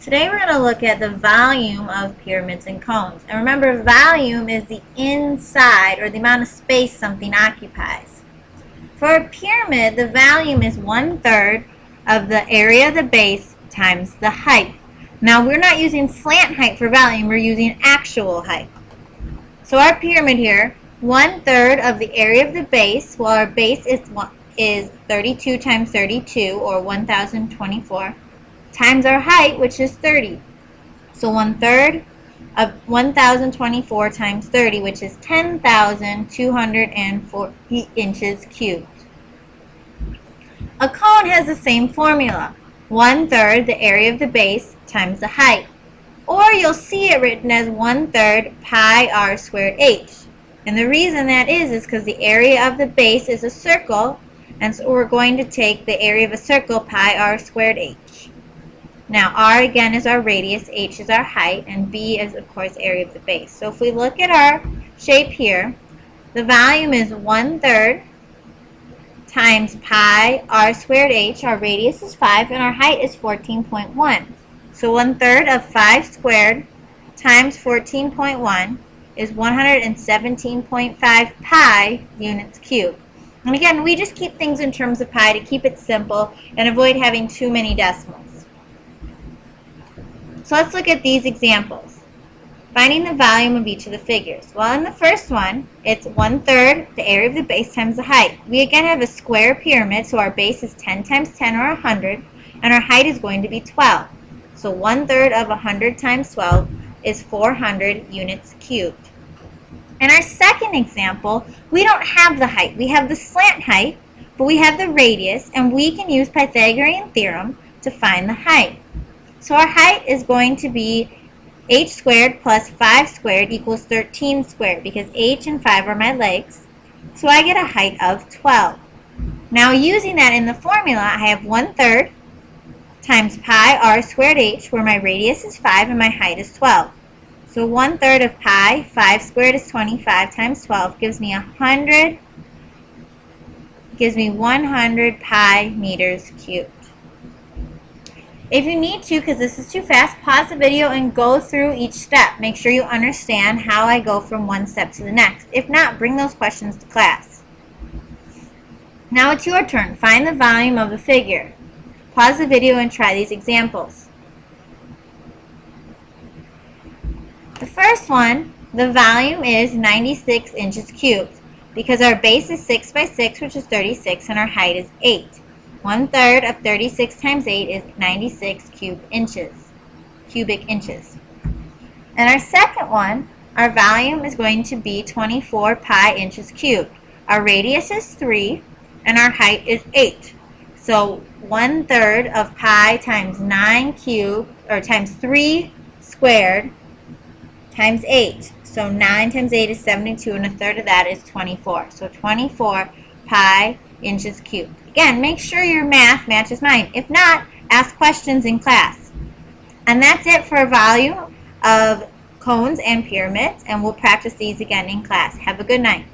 Today we're going to look at the volume of pyramids and cones. And remember, volume is the inside or the amount of space something occupies. For a pyramid, the volume is 1/3 of the area of the base times the height. Now we're not using slant height for volume, we're using actual height. So our pyramid here, 1/3 of the area of the base, well our base is 32 times 32 or 1024. Times our height, which is 30. So 1/3 of 1024 times 30, which is 10,240 inches cubed. A cone has the same formula, 1/3 the area of the base times the height. Or you'll see it written as 1/3 pi r squared h. And the reason that is because the area of the base is a circle, and so we're going to take the area of a circle, pi r squared h. Now, r again is our radius, h is our height, and b is, of course, area of the base. So if we look at our shape here, the volume is 1/3 times pi r squared h. Our radius is 5, and our height is 14.1. So 1/3 of 5 squared times 14.1 is 117.5 pi units cubed. And again, we just keep things in terms of pi to keep it simple and avoid having too many decimals. So let's look at these examples. Finding the volume of each of the figures. Well, in the first one, it's 1/3 the area of the base times the height. We again have a square pyramid, so our base is 10 times 10 or 100, and our height is going to be 12. So 1/3 of 100 times 12 is 400 units cubed. In our second example, we don't have the height. We have the slant height, but we have the radius, and we can use Pythagorean theorem to find the height. So our height is going to be h squared plus 5 squared equals 13 squared, because h and 5 are my legs. So I get a height of 12. Now using that in the formula, I have 1/3 times pi r squared h, where my radius is 5 and my height is 12. So 1/3 of pi, 5 squared is 25 times 12, gives me 100 pi meters cubed. If you need to, because this is too fast, pause the video and go through each step. Make sure you understand how I go from one step to the next. If not, bring those questions to class. Now it's your turn. Find the volume of the figure. Pause the video and try these examples. The first one, the volume is 96 inches cubed, because our base is 6 by 6, which is 36, and our height is 8. 1/3 of 36 times 8 is 96 cubic inches. And our second one, our volume is going to be 24 pi inches cubed. Our radius is 3, and our height is 8. So 1/3 of pi times 9 cubed, or times 3 squared, times 8. So 9 times 8 is 72, and 1/3 of that is 24. So 24 pi inches cubed. Again, make sure your math matches mine. If not, ask questions in class. And that's it for volume of cones and pyramids, and we'll practice these again in class. Have a good night.